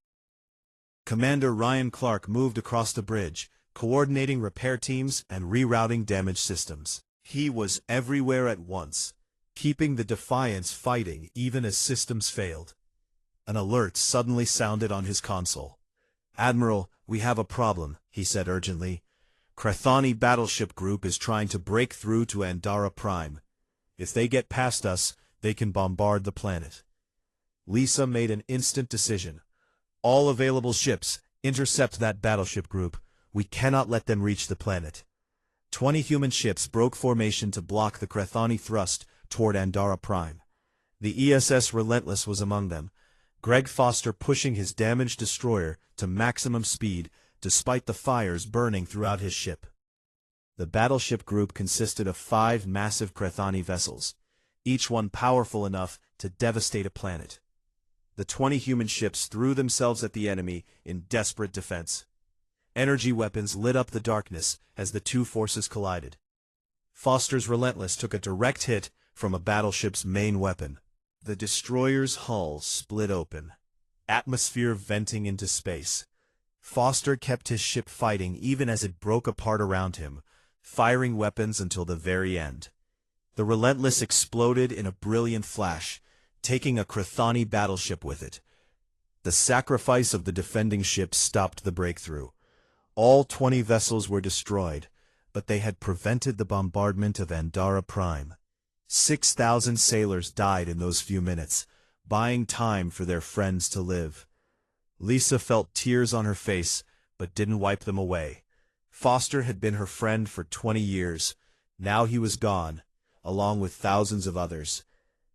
Commander Ryan Clark moved across the bridge, coordinating repair teams and rerouting damaged systems. He was everywhere at once, keeping the Defiance fighting even as systems failed. An alert suddenly sounded on his console. "Admiral, we have a problem," he said urgently. "Chthoni battleship group is trying to break through to Andara Prime. If they get past us, they can bombard the planet." Lisa made an instant decision. "All available ships, intercept that battleship group. We cannot let them reach the planet." 20 human ships broke formation to block the Chthoni thrust toward Andara Prime. The ESS Relentless was among them, Greg Foster pushing his damaged destroyer to maximum speed despite the fires burning throughout his ship. The battleship group consisted of 5 massive Chthoni vessels, each one powerful enough to devastate a planet. The 20 human ships threw themselves at the enemy in desperate defense. Energy weapons lit up the darkness as the two forces collided. Foster's Relentless took a direct hit from a battleship's main weapon. The destroyer's hull split open, atmosphere venting into space. Foster kept his ship fighting even as it broke apart around him, firing weapons until the very end. The Relentless exploded in a brilliant flash, taking a Chthoni battleship with it. The sacrifice of the defending ships stopped the breakthrough. All 20 vessels were destroyed, but they had prevented the bombardment of Andara Prime. 6,000 sailors died in those few minutes, buying time for their friends to live. Lisa felt tears on her face, but didn't wipe them away. Foster had been her friend for 20 years. Now he was gone, along with thousands of others.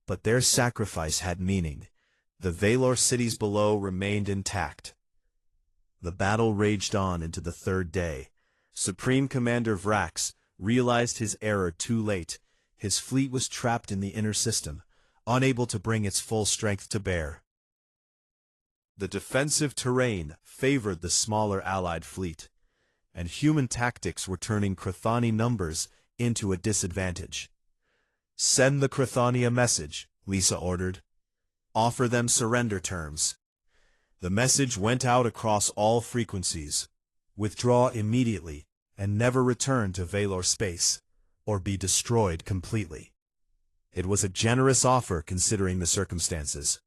But their sacrifice had meaning. The Valor cities below remained intact. The battle raged on into the 3rd day. Supreme Commander Vrax realized his error too late. His fleet was trapped in the inner system, unable to bring its full strength to bear. The defensive terrain favored the smaller Allied fleet, and human tactics were turning Chthoni numbers into a disadvantage. "Send the Chthoni a message," Lisa ordered. "Offer them surrender terms." The message went out across all frequencies. "Withdraw immediately and never return to Valor space, or be destroyed completely." It was a generous offer considering the circumstances.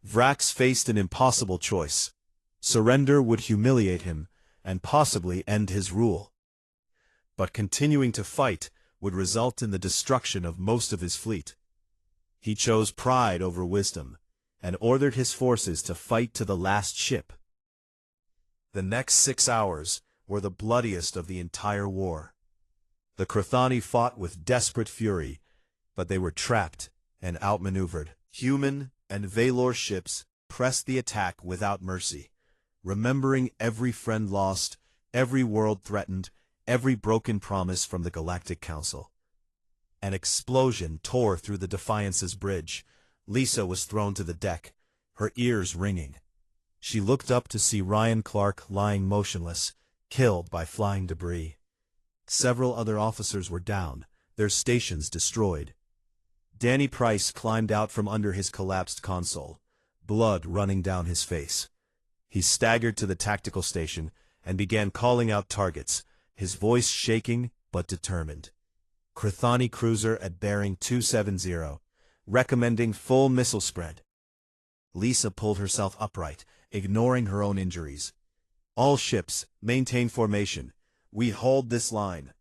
Vrax faced an impossible choice. Surrender would humiliate him and possibly end his rule. But continuing to fight would result in the destruction of most of his fleet. He chose pride over wisdom, and ordered his forces to fight to the last ship. The next 6 hours were the bloodiest of the entire war. The Crithani fought with desperate fury, but they were trapped and outmaneuvered. Human and Valor ships pressed the attack without mercy, remembering every friend lost, every world threatened, every broken promise from the Galactic Council. An explosion tore through the Defiance's bridge. Lisa was thrown to the deck, her ears ringing. She looked up to see Ryan Clark lying motionless, killed by flying debris. Several other officers were down, their stations destroyed. Danny Price climbed out from under his collapsed console, blood running down his face. He staggered to the tactical station and began calling out targets, his voice shaking but determined. Crithani cruiser at bearing 270, recommending full missile spread. Lisa pulled herself upright, ignoring her own injuries. All ships, maintain formation. We hold this line.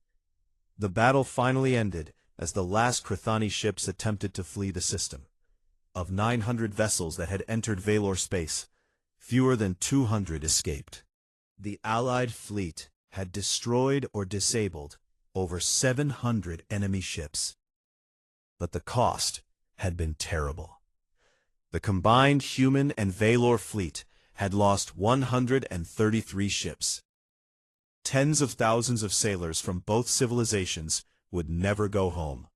The battle finally ended as the last Crithani ships attempted to flee the system. Of 900 vessels that had entered Valor space, fewer than 200 escaped. The Allied fleet had destroyed or disabled over 700 enemy ships. But the cost had been terrible. The combined human and Valor fleet had lost 133 ships. Tens of thousands of sailors from both civilizations would never go home.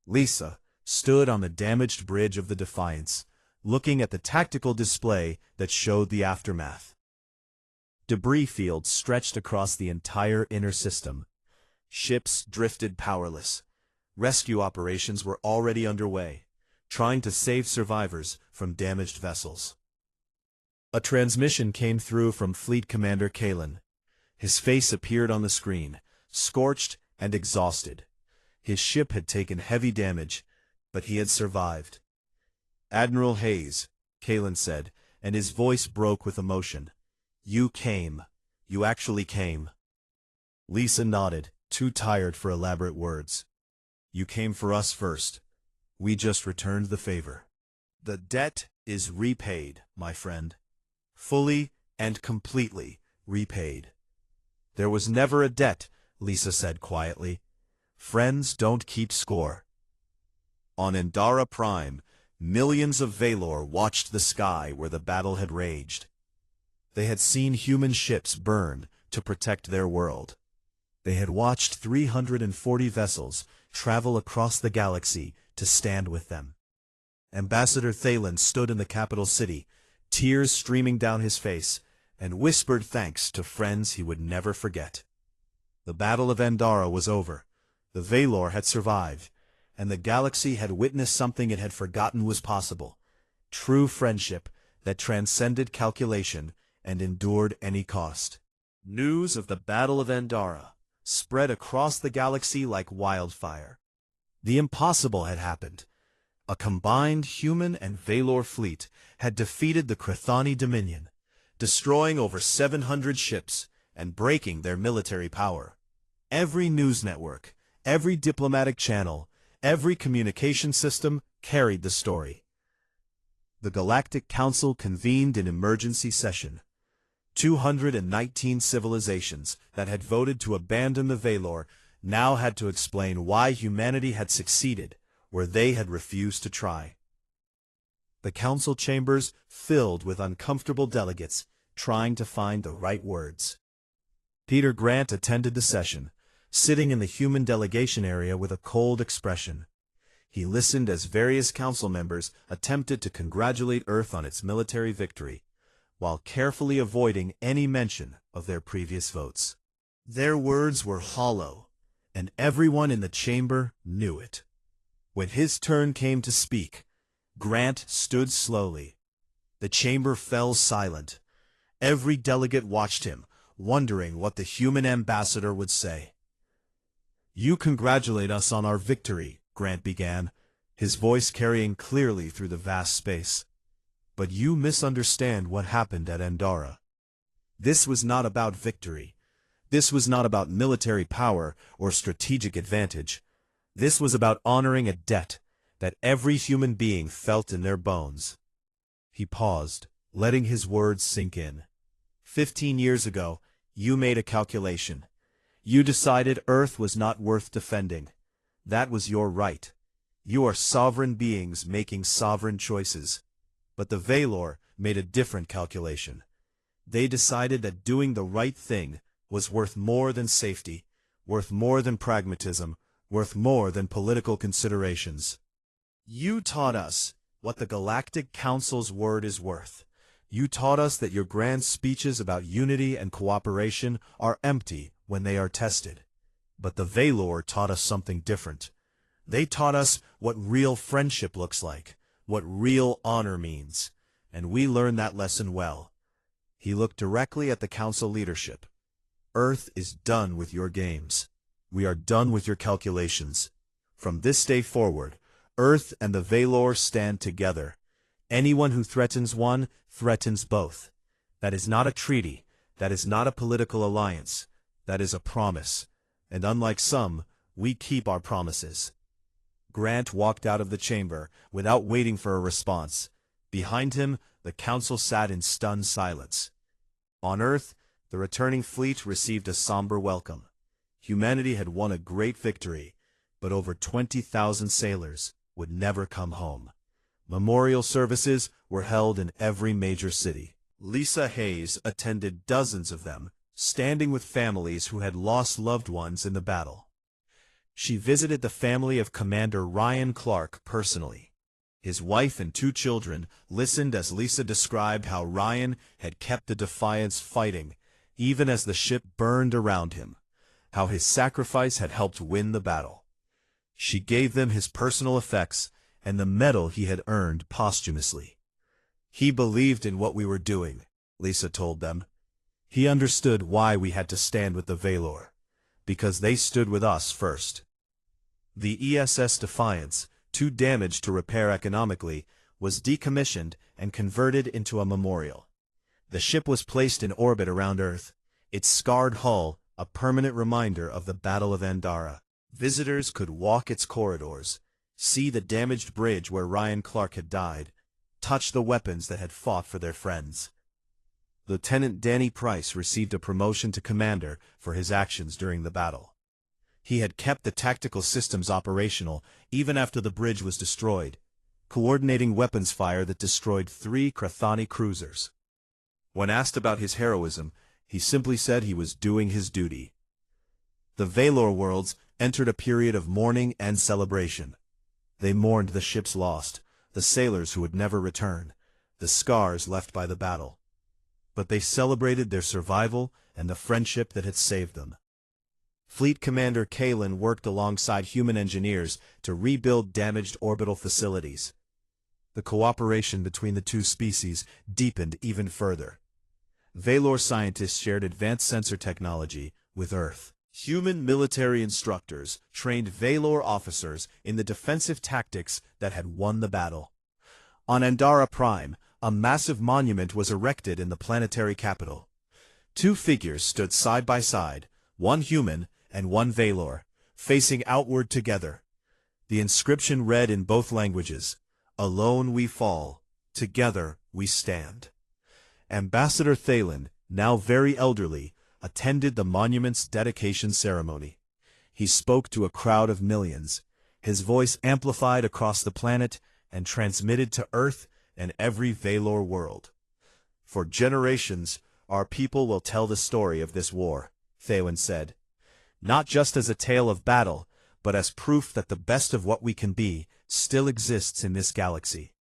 Lisa stood on the damaged bridge of the Defiance, looking at the tactical display that showed the aftermath. Debris fields stretched across the entire inner system. Ships drifted powerless. Rescue operations were already underway, trying to save survivors from damaged vessels. A transmission came through from Fleet Commander Kalen. His face appeared on the screen, scorched and exhausted. His ship had taken heavy damage, but he had survived. "Admiral Hayes," Kalen said, and his voice broke with emotion. "You came. You actually came." Lisa nodded, too tired for elaborate words. "You came for us first. We just returned the favor. The debt is repaid, my friend. Fully and completely repaid." "There was never a debt," Lisa said quietly. "Friends don't keep score." On Endara Prime, millions of Valor watched the sky where the battle had raged. They had seen human ships burn to protect their world. They had watched 340 vessels travel across the galaxy to stand with them. Ambassador Thalen stood in the capital city, tears streaming down his face, and whispered thanks to friends he would never forget. The Battle of Endara was over. The Valor had survived, and the galaxy had witnessed something it had forgotten was possible: true friendship that transcended calculation and endured any cost. News of the Battle of Endara spread across the galaxy like wildfire. The impossible had happened. A combined human and Valor fleet had defeated the Crithani Dominion, destroying over 700 ships and breaking their military power. Every news network, every diplomatic channel, every communication system carried the story. The Galactic Council convened an emergency session. 219 civilizations that had voted to abandon the Valor now had to explain why humanity had succeeded where they had refused to try. The council chambers filled with uncomfortable delegates trying to find the right words. Peter Grant attended the session, sitting in the human delegation area with a cold expression. He listened as various council members attempted to congratulate Earth on its military victory, while carefully avoiding any mention of their previous votes. Their words were hollow, and everyone in the chamber knew it. When his turn came to speak, Grant stood slowly. The chamber fell silent. Every delegate watched him, wondering what the human ambassador would say. "You congratulate us on our victory," Grant began, his voice carrying clearly through the vast space. "But you misunderstand what happened at Endara. This was not about victory. This was not about military power or strategic advantage. This was about honoring a debt that every human being felt in their bones." He paused, letting his words sink in. 15 years ago, You made a calculation. You decided Earth was not worth defending. That was your right. You are sovereign beings making sovereign choices. But the Valor made a different calculation. They decided that doing the right thing was worth more than safety, worth more than pragmatism, worth more than political considerations. You taught us what the Galactic Council's word is worth. You taught us that your grand speeches about unity and cooperation are empty when they are tested. But the Valor taught us something different. They taught us what real friendship looks like, what real honor means, and we learned that lesson well. He looked directly at the Council leadership. Earth is done with your games. We are done with your calculations. From this day forward, Earth and the Valor stand together. Anyone who threatens one, threatens both. That is not a treaty. That is not a political alliance. That is a promise. And unlike some, we keep our promises. Grant walked out of the chamber without waiting for a response. Behind him, the Council sat in stunned silence. On Earth, the returning fleet received a somber welcome. Humanity had won a great victory, but over 20,000 sailors would never come home. Memorial services were held in every major city. Lisa Hayes attended dozens of them, standing with families who had lost loved ones in the battle. She visited the family of Commander Ryan Clark personally. His wife and 2 children listened as Lisa described how Ryan had kept the Defiance fighting, even as the ship burned around him, how his sacrifice had helped win the battle. She gave them his personal effects and the medal he had earned posthumously. He believed in what we were doing, Lisa told them. He understood why we had to stand with the Valor, because they stood with us first. The ESS Defiance, too damaged to repair economically, was decommissioned and converted into a memorial. The ship was placed in orbit around Earth, its scarred hull a permanent reminder of the Battle of Andara. Visitors could walk its corridors, see the damaged bridge where Ryan Clark had died, touch the weapons that had fought for their friends. Lieutenant Danny Price received a promotion to commander for his actions during the battle. He had kept the tactical systems operational even after the bridge was destroyed, coordinating weapons fire that destroyed 3 Krathani cruisers. When asked about his heroism, he simply said he was doing his duty. The Valor worlds entered a period of mourning and celebration. They mourned the ships lost, the sailors who would never return, the scars left by the battle. But they celebrated their survival and the friendship that had saved them. Fleet Commander Kalen worked alongside human engineers to rebuild damaged orbital facilities. The cooperation between the 2 species deepened even further. Valor scientists shared advanced sensor technology with Earth. Human military instructors trained Valor officers in the defensive tactics that had won the battle. On Andara Prime, a massive monument was erected in the planetary capital. 2 figures stood side by side, one human and one Valor, facing outward together. The inscription read in both languages, "Alone we fall, together we stand." Ambassador Thalen, now very elderly, attended the monument's dedication ceremony. He spoke to a crowd of millions, his voice amplified across the planet and transmitted to Earth and every Valor world. "For generations, our people will tell the story of this war," Thalen said. "Not just as a tale of battle, but as proof that the best of what we can be still exists in this galaxy.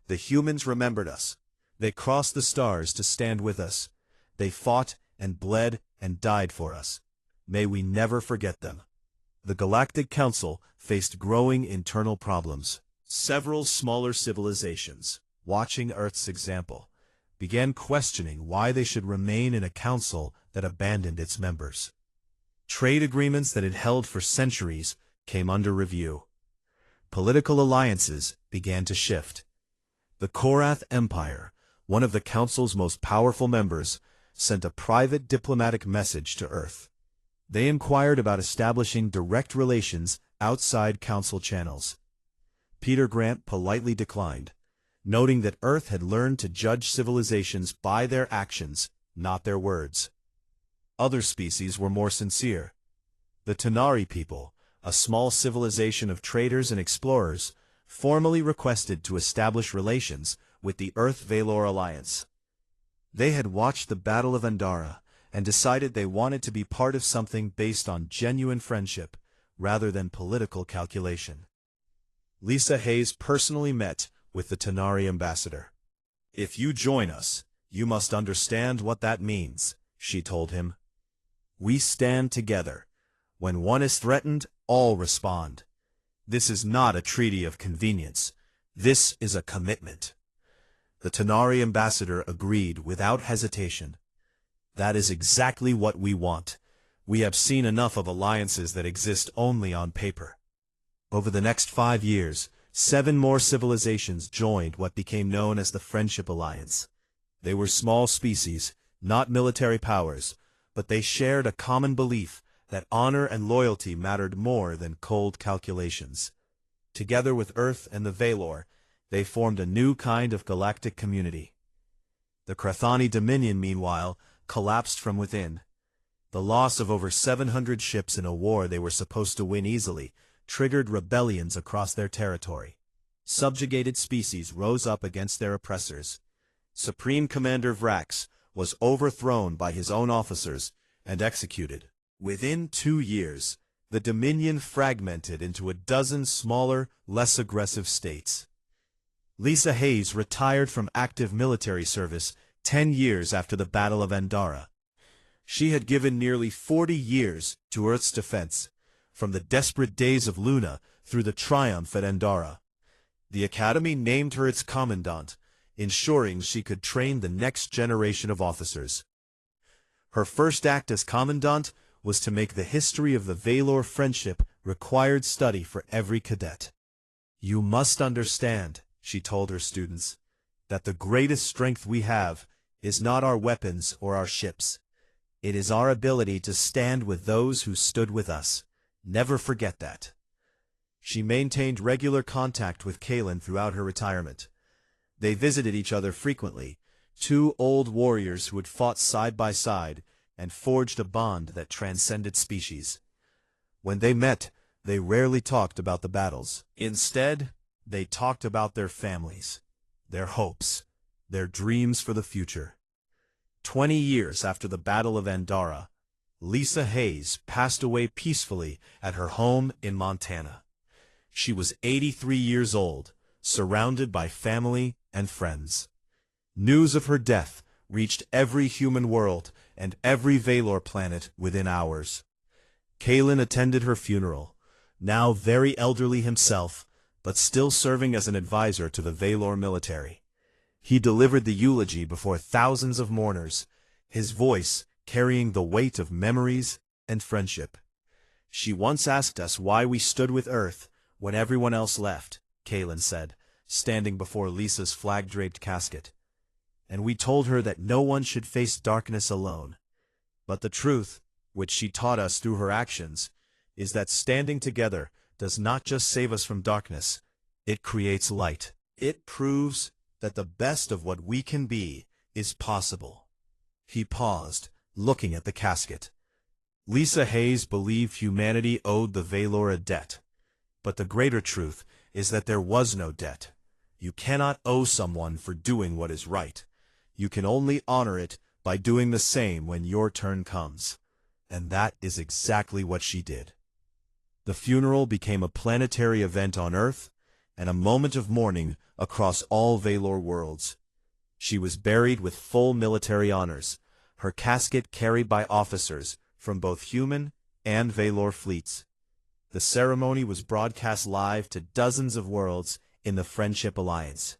The humans remembered us. They crossed the stars to stand with us. They fought and bled and died for us. May we never forget them." The Galactic Council faced growing internal problems. Several smaller civilizations, watching Earth's example, began questioning why they should remain in a council that abandoned its members. Trade agreements that had held for centuries came under review. Political alliances began to shift. The Korath Empire, one of the Council's most powerful members, sent a private diplomatic message to Earth. They inquired about establishing direct relations outside Council channels. Peter Grant politely declined, noting that Earth had learned to judge civilizations by their actions, not their words. Other species were more sincere. The Tanari people, a small civilization of traders and explorers, formally requested to establish relations with the Earth-Valor Alliance. They had watched the Battle of Andara and decided they wanted to be part of something based on genuine friendship rather than political calculation. Lisa Hayes personally met with the Tanari ambassador. "If you join us, you must understand what that means," she told him. "We stand together. When one is threatened, all respond. This is not a treaty of convenience. This is a commitment." The Tanari ambassador agreed without hesitation. "That is exactly what we want. We have seen enough of alliances that exist only on paper." Over the next 5 years, 7 more civilizations joined what became known as the Friendship Alliance. They were small species, not military powers, but they shared a common belief that honor and loyalty mattered more than cold calculations. Together with Earth and the Valor, they formed a new kind of galactic community. The Krathani Dominion, meanwhile, collapsed from within. The loss of over 700 ships in a war they were supposed to win easily triggered rebellions across their territory. Subjugated species rose up against their oppressors. Supreme Commander Vrax was overthrown by his own officers and executed. Within 2 years, the Dominion fragmented into a dozen smaller, less aggressive states. Lisa Hayes retired from active military service 10 years after the Battle of Andara. She had given nearly 40 years to Earth's defense, from the desperate days of Luna through the triumph at Andara. The Academy named her its commandant, ensuring she could train the next generation of officers. Her first act as commandant was to make the history of the Valor friendship required study for every cadet. "You must understand," she told her students, "that the greatest strength we have is not our weapons or our ships. It is our ability to stand with those who stood with us. Never forget that." She maintained regular contact with Kaylin throughout her retirement. They visited each other frequently, 2 old warriors who had fought side by side and forged a bond that transcended species. When they met, they rarely talked about the battles. Instead, they talked about their families, their hopes, their dreams for the future. 20 years after the Battle of Andara, Lisa Hayes passed away peacefully at her home in Montana. She was 83 years old, surrounded by family and friends. News of her death reached every human world and every Valor planet within hours. Kaylin attended her funeral, now very elderly himself, but still serving as an advisor to the Valor military. He delivered the eulogy before thousands of mourners, his voice carrying the weight of memories and friendship. "She once asked us why we stood with Earth when everyone else left," Kaylin said, standing before Lisa's flag-draped casket. "And we told her that no one should face darkness alone. But the truth, which she taught us through her actions, is that standing together does not just save us from darkness, it creates light. It proves that the best of what we can be is possible." He paused, looking at the casket. Lisa Hayes believed humanity owed the Valor a debt. But the greater truth is that there was no debt. You cannot owe someone for doing what is right. You can only honor it by doing the same when your turn comes. And that is exactly what she did. The funeral became a planetary event on Earth and a moment of mourning across all Valor worlds. She was buried with full military honors, her casket carried by officers from both human and Valor fleets. The ceremony was broadcast live to dozens of worlds in the Friendship Alliance.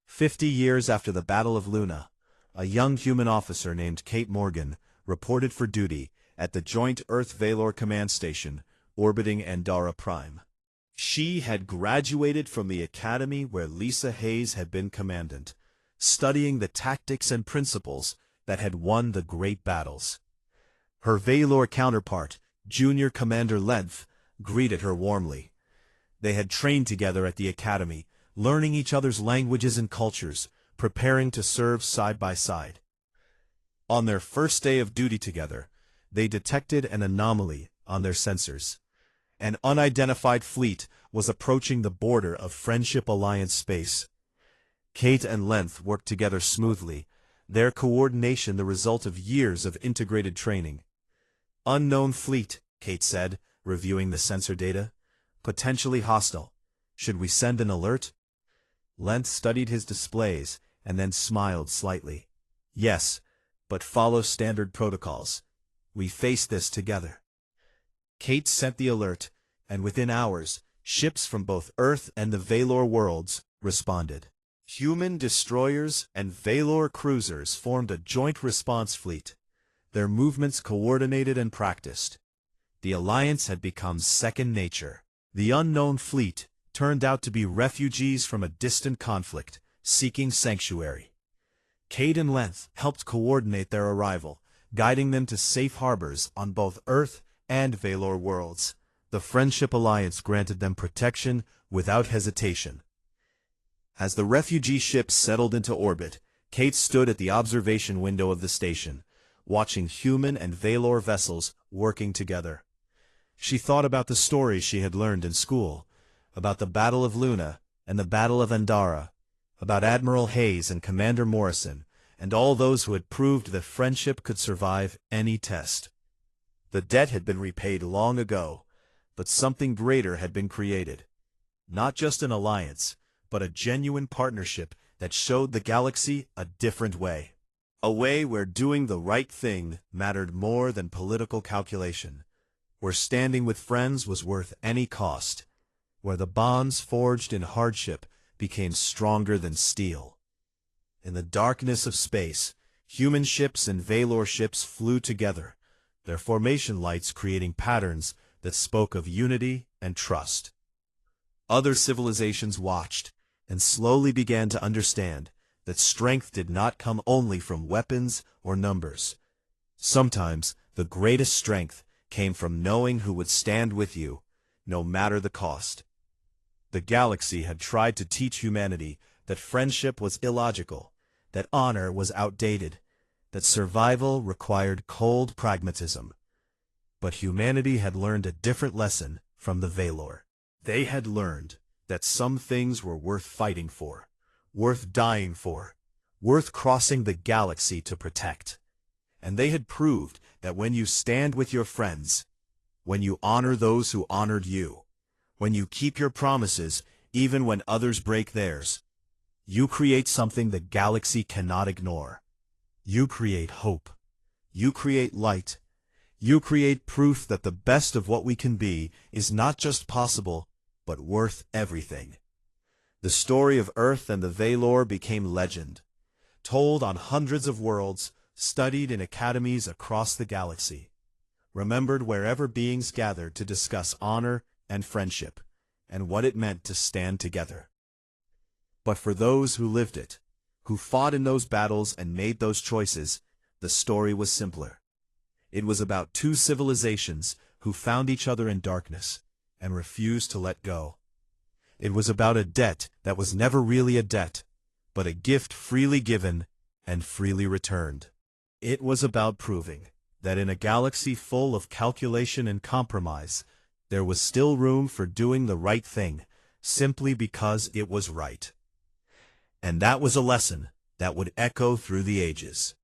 50 years after the Battle of Luna, a young human officer named Kate Morgan reported for duty at the Joint Earth-Valor Command Station orbiting Andara Prime. She had graduated from the academy where Lisa Hayes had been commandant, studying the tactics and principles that had won the great battles. Her Valor counterpart, Junior Commander Lenth, greeted her warmly. They had trained together at the academy, learning each other's languages and cultures, preparing to serve side by side. On their first day of duty together, they detected an anomaly on their sensors. An unidentified fleet was approaching the border of Friendship Alliance space. Kate and Length worked together smoothly, their coordination the result of years of integrated training. "Unknown fleet," Kate said, reviewing the sensor data. "Potentially hostile. Should we send an alert?" Length studied his displays and then smiled slightly. "Yes, but follow standard protocols. We face this together." Kate sent the alert, and within hours, ships from both Earth and the Valor worlds responded. Human destroyers and Valor cruisers formed a joint response fleet, their movements coordinated and practiced. The alliance had become second nature. The unknown fleet turned out to be refugees from a distant conflict, seeking sanctuary. Kate and Length helped coordinate their arrival, guiding them to safe harbors on both Earth and Valor worlds. The Friendship Alliance granted them protection without hesitation. As the refugee ships settled into orbit, Kate stood at the observation window of the station, watching human and Valor vessels working together. She thought about the stories she had learned in school, about the Battle of Luna and the Battle of Andara, about Admiral Hayes and Commander Morrison, and all those who had proved that friendship could survive any test. The debt had been repaid long ago, but something greater had been created. Not just an alliance, but a genuine partnership that showed the galaxy a different way. A way where doing the right thing mattered more than political calculation, where standing with friends was worth any cost, where the bonds forged in hardship became stronger than steel. In the darkness of space, human ships and Valor ships flew together, their formation lights creating patterns that spoke of unity and trust. Other civilizations watched, and slowly began to understand that strength did not come only from weapons or numbers. Sometimes the greatest strength came from knowing who would stand with you, no matter the cost. The galaxy had tried to teach humanity that friendship was illogical, that honor was outdated, that survival required cold pragmatism. But humanity had learned a different lesson from the Valor. They had learned that some things were worth fighting for, worth dying for, worth crossing the galaxy to protect. And they had proved that when you stand with your friends, when you honor those who honored you, when you keep your promises even when others break theirs, you create something the galaxy cannot ignore. You create hope. You create light. You create proof that the best of what we can be is not just possible, but worth everything. The story of Earth and the Valor became legend, told on hundreds of worlds, studied in academies across the galaxy, remembered wherever beings gathered to discuss honor and friendship, and what it meant to stand together. But for those who lived it, who fought in those battles and made those choices, the story was simpler. It was about two civilizations who found each other in darkness and refused to let go. It was about a debt that was never really a debt, but a gift freely given and freely returned. It was about proving that in a galaxy full of calculation and compromise, there was still room for doing the right thing, simply because it was right. And that was a lesson that would echo through the ages.